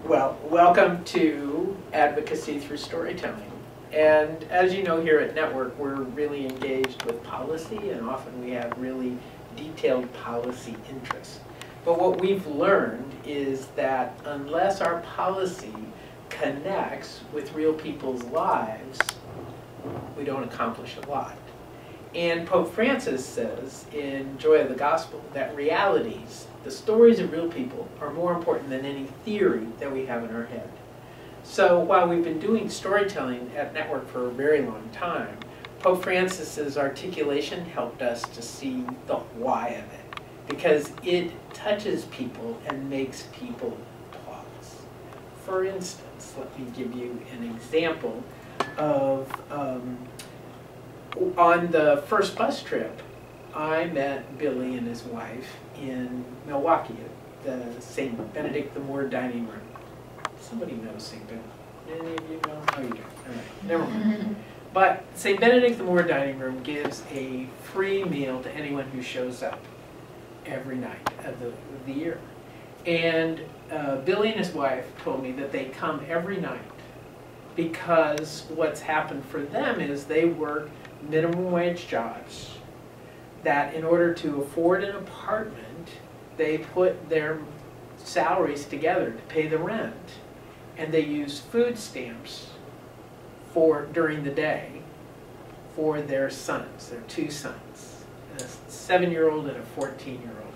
Well, welcome to Advocacy Through Storytelling. And as you know, here at Network, we're really engaged with policy, and often we have really detailed policy interests. But what we've learned is that unless our policy connects with real people's lives, we don't accomplish a lot. And Pope Francis says in Joy of the Gospel that realities, the stories of real people, are more important than any theory that we have in our head. So while we've been doing storytelling at Network for a very long time, Pope Francis's articulation helped us to see the why of it, because it touches people and makes people pause. For instance, let me give you an example of on the first bus trip, I met Billy and his wife in Milwaukee at the St. Benedict the Moor dining room. Somebody knows St. Benedict. Any of you know? Oh, you do. All right. Never mind. But St. Benedict the Moor dining room gives a free meal to anyone who shows up every night of the year. And Billy and his wife told me that they come every night because what's happened for them is they work minimum wage jobs, that in order to afford an apartment, they put their salaries together to pay the rent, and they use food stamps during the day for their sons, their two sons, a 7-year-old and a 14-year-old.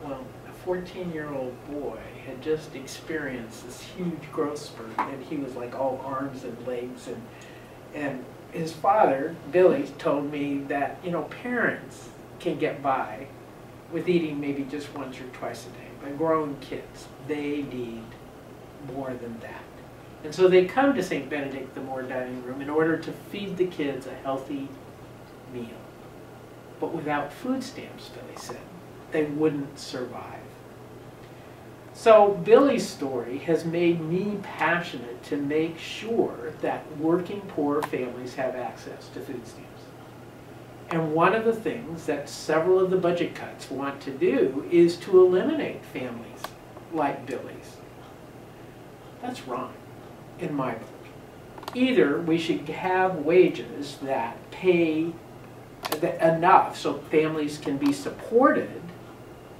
Well, a 14-year-old boy had just experienced this huge growth spurt, and he was like all arms and legs, and his father, Billy, told me that, you know, parents can get by with eating maybe just once or twice a day, but grown kids, they need more than that. And so they come to St. Benedict the Moor dining room in order to feed the kids a healthy meal. But without food stamps, Billy said, they wouldn't survive. So Billy's story has made me passionate to make sure that working poor families have access to food stamps. And one of the things that several of the budget cuts want to do is to eliminate families like Billy's. That's wrong, in my book. Either we should have wages that pay enough so families can be supported,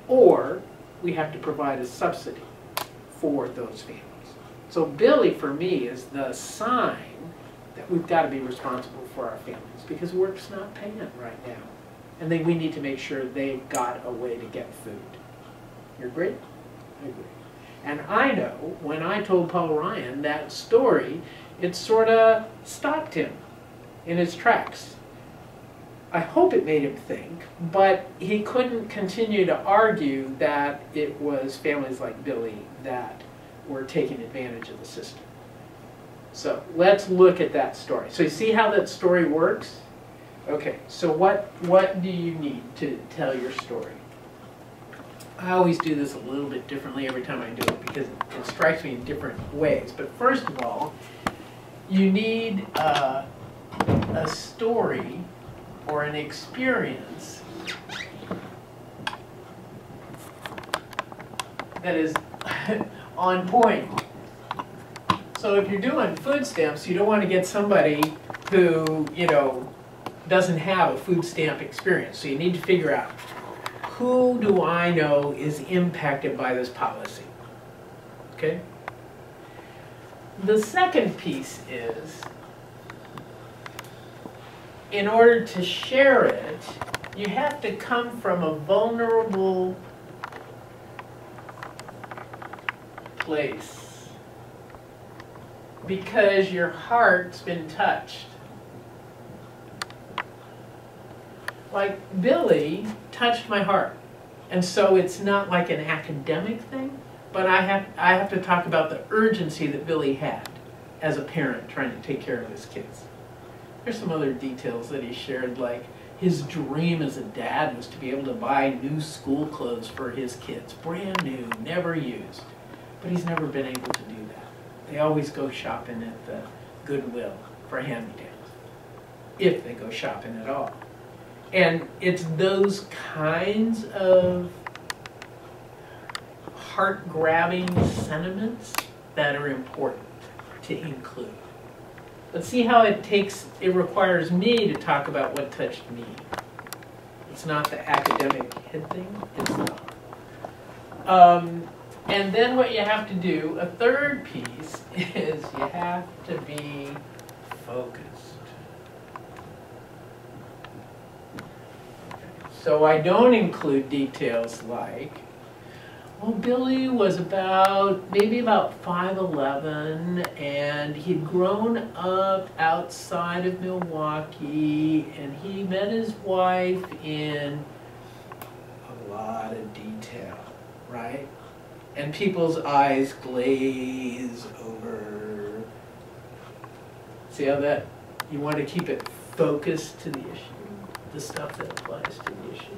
or we have to provide a subsidy for those families. So Billy, for me, is the sign that we've got to be responsible for our families, because work's not paying right now. And then we need to make sure they've got a way to get food. You agree? I agree. And I know when I told Paul Ryan that story, it sort of stopped him in his tracks. I hope it made him think, but he couldn't continue to argue that it was families like Billy that were taking advantage of the system. So let's look at that story. So you see how that story works? Okay, so what do you need to tell your story? I always do this a little bit differently every time I do it because it strikes me in different ways. But first of all, you need a story or an experience that is on point. So if you're doing food stamps, you don't want to get somebody who, you know, doesn't have a food stamp experience. So you need to figure out, who do I know is impacted by this policy? Okay? The second piece is, in order to share it, you have to come from a vulnerable place, because your heart's been touched. Like Billy touched my heart, and so it's not like an academic thing, but I have to talk about the urgency that Billy had as a parent trying to take care of his kids. There's some other details that he shared, like his dream as a dad was to be able to buy new school clothes for his kids, brand new, never used. But he's never been able to do that. They always go shopping at the Goodwill for hand-me-downs, if they go shopping at all. And it's those kinds of heart-grabbing sentiments that are important to include. But see how it requires me to talk about what touched me. It's not the academic head thing, it's the and then what you have to do, a third piece, is you have to be focused. Okay. So I don't include details like, well, Billy was maybe about 5'11", and he'd grown up outside of Milwaukee, and he met his wife in a lot of detail, right? And people's eyes glaze over. See how that, you want to keep it focused to the issue, the stuff that applies to the issue.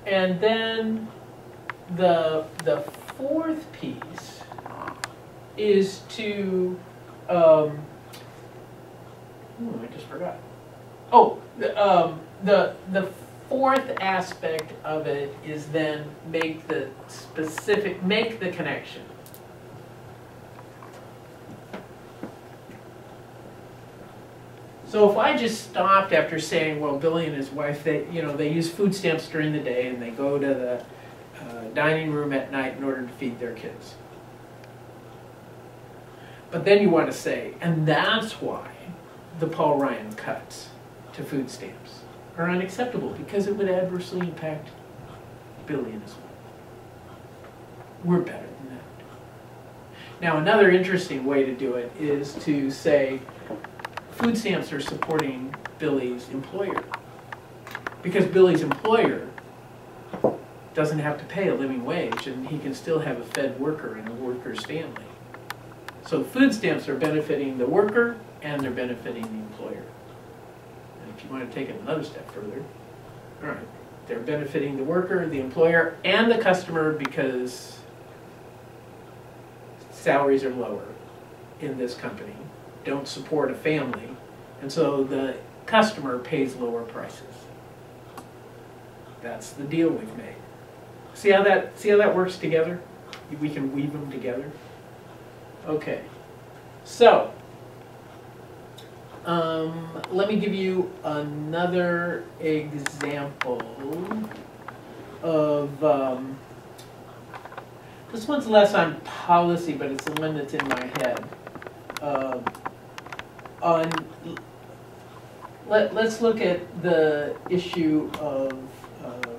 And then the fourth piece is to, I just forgot. Oh, the fourth aspect of it is then make the connection. So if I just stopped after saying, well, Billy and his wife, they use food stamps during the day and they go to the dining room at night in order to feed their kids. But then you want to say, and that's why the Paul Ryan cuts to food stamps are unacceptable, because it would adversely impact Billy and his wife. We're better than that. Now, another interesting way to do it is to say food stamps are supporting Billy's employer, because Billy's employer doesn't have to pay a living wage and he can still have a fed worker and a worker's family. So food stamps are benefiting the worker and they're benefiting the employer. If you want to take it another step further, all right, they're benefiting the worker, the employer, and the customer, because salaries are lower in this company, don't support a family, and so the customer pays lower prices. That's the deal we've made. See how that works together? We can weave them together. Okay, so let me give you another example of, this one's less on policy, but it's the one that's in my head. Let's look at the issue of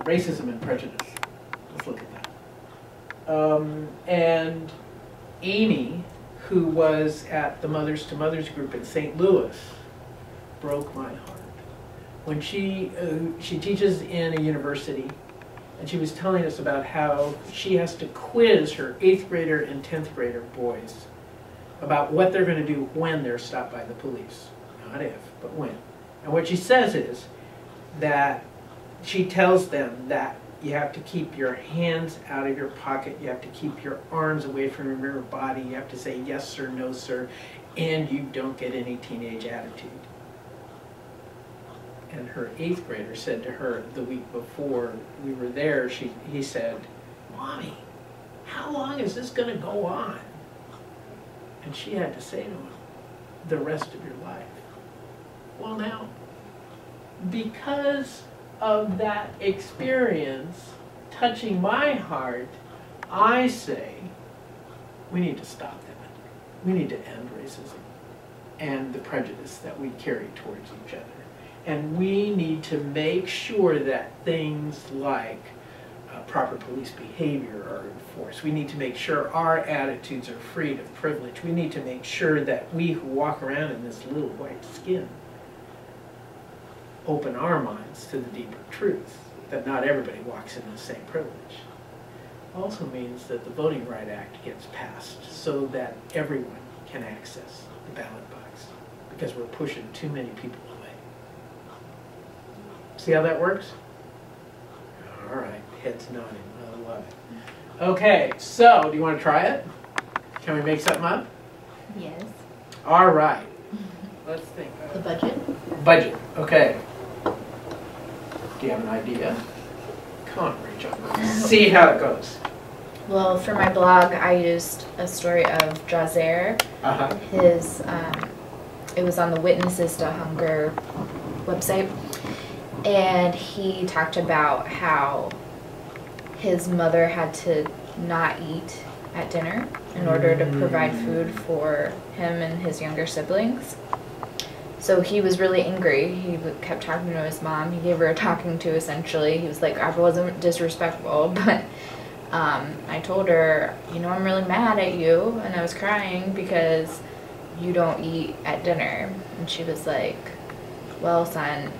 racism and prejudice. Let's look at that. And Amy, who was at the Mothers to Mothers group in St. Louis, broke my heart. When she teaches in a university, and she was telling us about how she has to quiz her 8th grader and 10th grader boys about what they're going to do when they're stopped by the police. Not if, but when. And what she says is that she tells them that you have to keep your hands out of your pocket, you have to keep your arms away from your body, you have to say yes sir, no sir, and you don't get any teenage attitude. And her 8th grader said to her the week before we were there, he said, "Mommy, how long is this going to go on?" And she had to say to him, "The rest of your life." Well now, because of that experience touching my heart, I say we need to stop that. We need to end racism and the prejudice that we carry towards each other. And we need to make sure that things like proper police behavior are enforced. We need to make sure our attitudes are freed of privilege. We need to make sure that we who walk around in this little white skin open our minds to the deeper truth that not everybody walks in the same privilege. Also means that the Voting Rights Act gets passed so that everyone can access the ballot box, because we're pushing too many people away. See how that works? All right, heads nodding. I love it. Okay, so do you want to try it? Can we make something up? Yes. All right. Let's think. The budget? Budget, okay. Do you have an idea? Come on, Rachel. See how it goes. Well, for my blog, I used a story of Jazer. Uh-huh. It was on the Witnesses to Hunger website, and he talked about how his mother had to not eat at dinner in order to provide food for him and his younger siblings. So he was really angry. He kept talking to his mom. He gave her a talking to, essentially. He was like, I wasn't disrespectful, but I told her, I'm really mad at you, and I was crying because you don't eat at dinner. And she was like, well, son,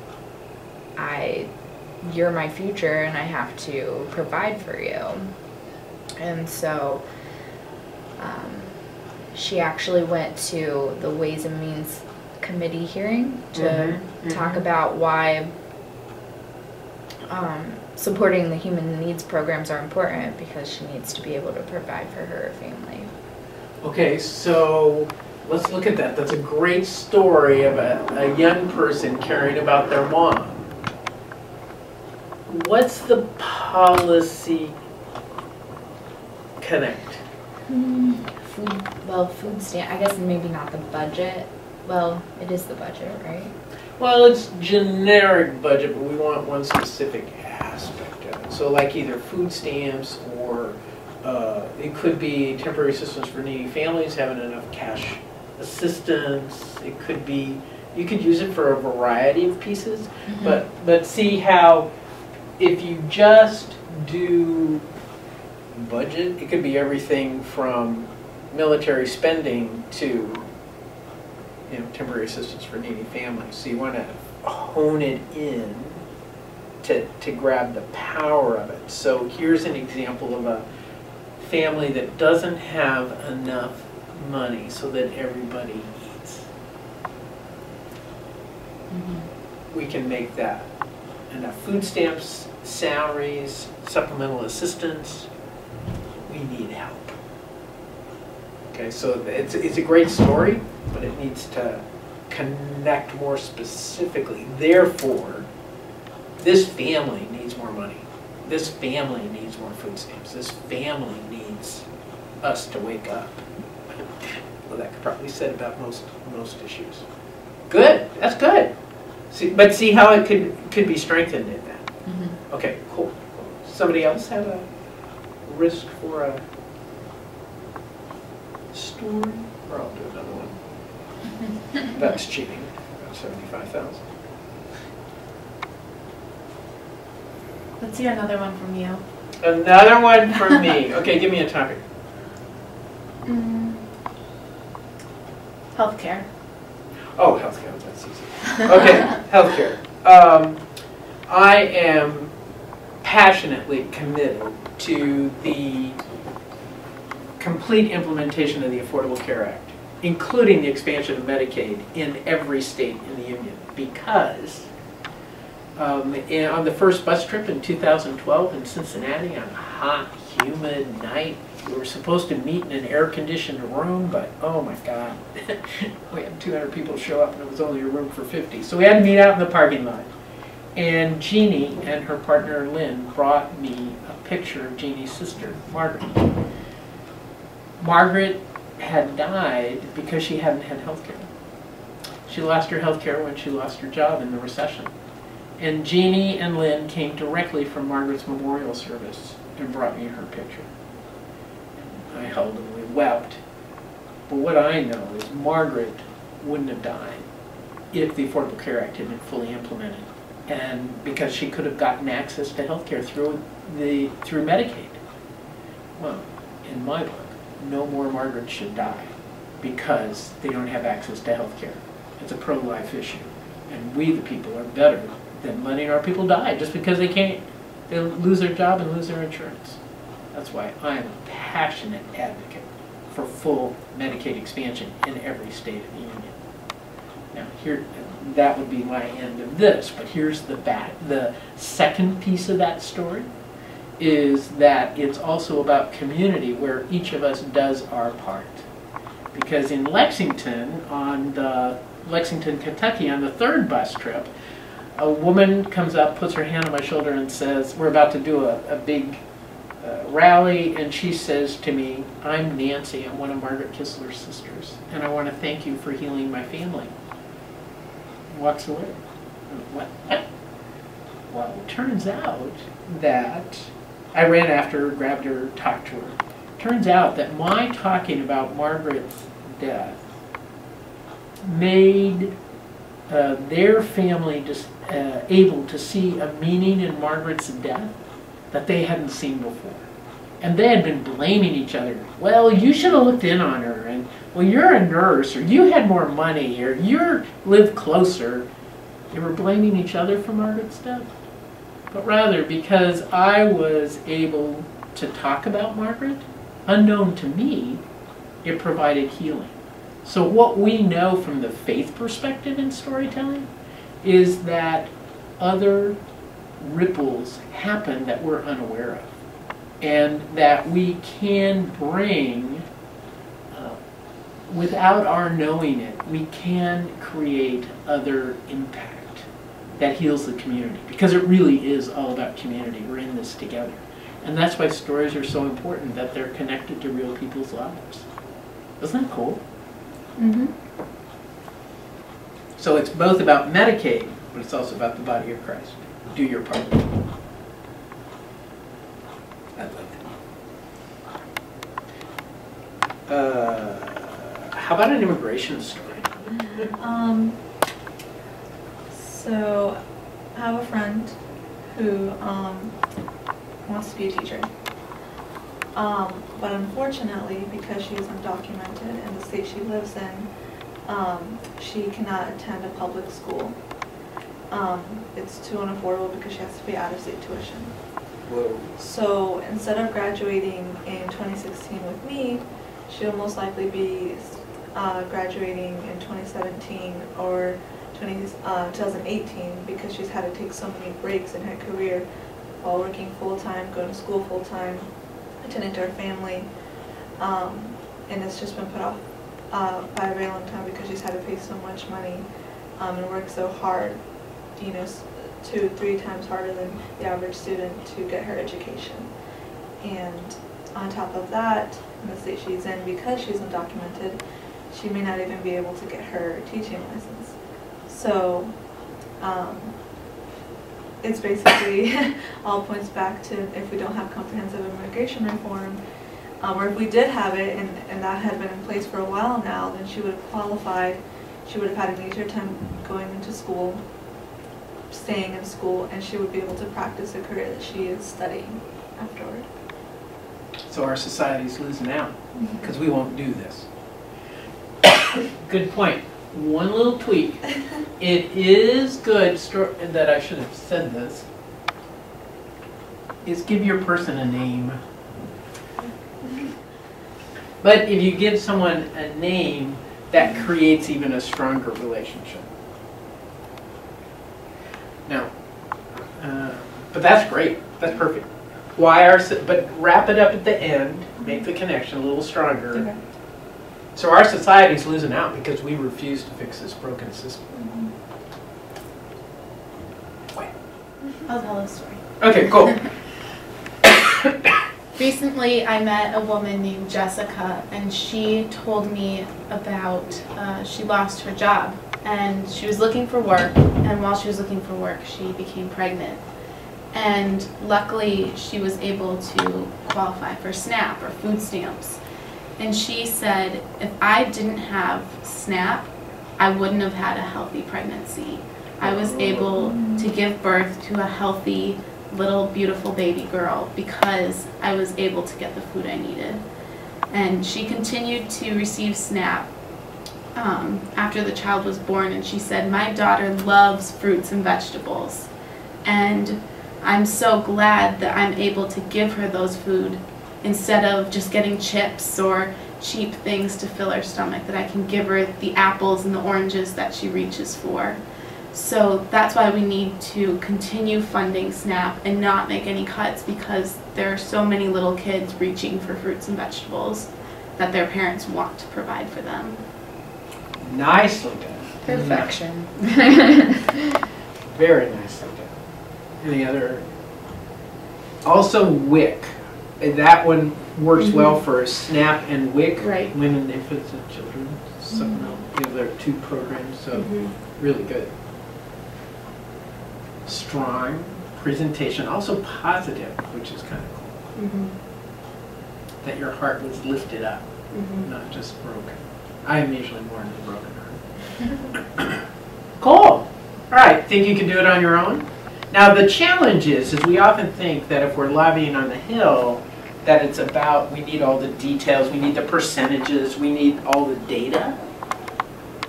you're my future, and I have to provide for you. And so she actually went to the Ways and Means Committee hearing to talk about why supporting the human needs programs are important, because she needs to be able to provide for her family. Okay, so let's look at that. That's a great story of a young person caring about their mom. What's the policy connect? Food stamp, I guess maybe not the budget. Well, it is the budget, right? Well, it's generic budget, but we want one specific aspect of it. So like either food stamps, or it could be temporary assistance for needy families, having enough cash assistance. It could be, you could use it for a variety of pieces, but see how if you just do budget, it could be everything from military spending to temporary assistance for needy families. So you want to hone it in to grab the power of it. So here's an example of a family that doesn't have enough money so that everybody eats. We can make that enough food stamps, salaries, supplemental assistance. We need help. Okay, so it's a great story, but it needs to connect more specifically. Therefore, this family needs more money. This family needs more food stamps. This family needs us to wake up. Well, that could probably be said about most issues. Good, that's good. But see how it could be strengthened in that. Okay, cool. Somebody else have a risk for a story? Or I'll do another one. That's cheating. About 75,000. Let's hear another one from you. Another one from me. Okay, give me a topic. Healthcare. Oh, healthcare. That's easy. Okay, healthcare. I am passionately committed to the complete implementation of the Affordable Care Act, including the expansion of Medicaid in every state in the Union, because on the first bus trip in 2012 in Cincinnati on a hot, humid night, we were supposed to meet in an air-conditioned room, but oh my God, we had 200 people show up and it was only a room for 50. So we had to meet out in the parking lot. And Jeannie and her partner Lynn brought me a picture of Jeannie's sister, Margaret. Margaret had died because she hadn't had health care. She lost her health care when she lost her job in the recession. And Jeannie and Lynn came directly from Margaret's memorial service and brought me her picture. I held and we wept. But what I know is Margaret wouldn't have died if the Affordable Care Act had been fully implemented, and because she could have gotten access to health care through Medicaid. Well, in my book, no more Margaret should die because they don't have access to health care. It's a pro-life issue. And we, the people, are better than letting our people die just because they lose their job and lose their insurance. That's why I am a passionate advocate for full Medicaid expansion in every state of the union. Now, that would be my end of this, but here's the second piece of that story, is that it's also about community where each of us does our part. Because in Lexington, Kentucky, on the third bus trip, a woman comes up, puts her hand on my shoulder and says, we're about to do a big rally, and she says to me, "I'm Nancy, I'm one of Margaret Kistler's sisters, and I want to thank you for healing my family." Walks away. What? Well, it turns out that I ran after her, grabbed her, talked to her. Turns out that my talking about Margaret's death made their family just able to see a meaning in Margaret's death that they hadn't seen before. And they had been blaming each other. Well, you should have looked in on her, and well, you're a nurse, or you had more money, or you lived closer. They were blaming each other for Margaret's death. But rather, because I was able to talk about Margaret, unknown to me, it provided healing. So what we know from the faith perspective in storytelling is that other ripples happen that we're unaware of, and that we can bring, without our knowing it, we can create other impact that heals the community, because it really is all about community. We're in this together. And that's why stories are so important, that they're connected to real people's lives. Isn't that cool? Mm-hmm. So it's both about Medicaid, but it's also about the body of Christ. Do your part. I love it. How about an immigration story? So I have a friend who wants to be a teacher. But unfortunately, because she is undocumented in the state she lives in, she cannot attend a public school. It's too unaffordable because she has to pay out-of-state tuition. Whoa. So instead of graduating in 2016 with me, she'll most likely be graduating in 2017 or 2018 because she's had to take so many breaks in her career while working full-time, going to school full-time, attending to her family, and it's just been put off by a very long time because she's had to pay so much money and work so hard, 2-3 times harder than the average student to get her education. And on top of that, in the state she's in, because she's undocumented, she may not even be able to get her teaching license. So it's basically all points back to, if we don't have comprehensive immigration reform, or if we did have it and that had been in place for a while now, then she would have qualified, she would have had an easier time going into school, staying in school, and she would be able to practice the career that she is studying afterward. So our society's losing out because we won't do this. Good point. One little tweak. It is good that I should have said this, is give your person a name. But if you give someone a name, that creates even a stronger relationship. Now, but that's great. That's perfect. But wrap it up at the end, make the connection a little stronger. Okay. So our society's losing out because we refuse to fix this broken system. I'll tell a story. Okay, cool. Recently, I met a woman named Jessica, and she told me about she lost her job, and she was looking for work, and while she was looking for work, she became pregnant. And luckily, she was able to qualify for SNAP, or food stamps. And she said, if I didn't have SNAP, I wouldn't have had a healthy pregnancy. I was able to give birth to a healthy, little, beautiful baby girl because I was able to get the food I needed. And she continued to receive SNAP after the child was born, and she said, my daughter loves fruits and vegetables. And I'm so glad that I'm able to give her those food instead of just getting chips or cheap things to fill her stomach, that I can give her the apples and the oranges that she reaches for. So that's why we need to continue funding SNAP and not make any cuts, because there are so many little kids reaching for fruits and vegetables that their parents want to provide for them. Nicely done. Perfection. Very nicely done. Any other? Also, WIC. that one works well for SNAP and WIC, Right. Women, Infants, and Children. Supplemental, there are 2 programs, so really good. Strong presentation, also positive, which is kind of cool. That your heart was lifted up, not just broken. I am usually more into broken heart. Cool. All right, think you can do it on your own? Now the challenge is we often think that if we're lobbying on the Hill, that it's about, we need all the details, we need the percentages, we need all the data.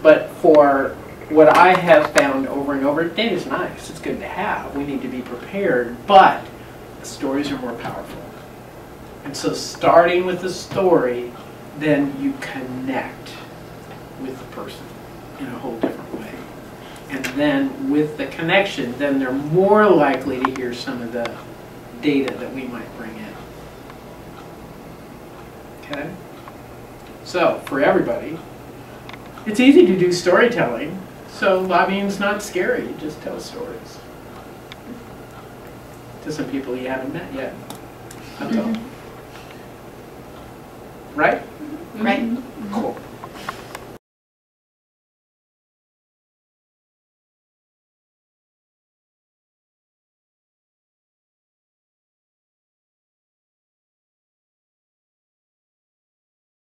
But for what I have found over and over, data's nice, it's good to have, we need to be prepared, but the stories are more powerful. And so starting with the story, then you connect with the person in a whole different way. And then with the connection, then they're more likely to hear some of the data that we might bring in. Okay? So, for everybody, it's easy to do storytelling. So lobbying's not scary, you just tell stories. To some people you haven't met yet. That's all. Right? Right. Cool.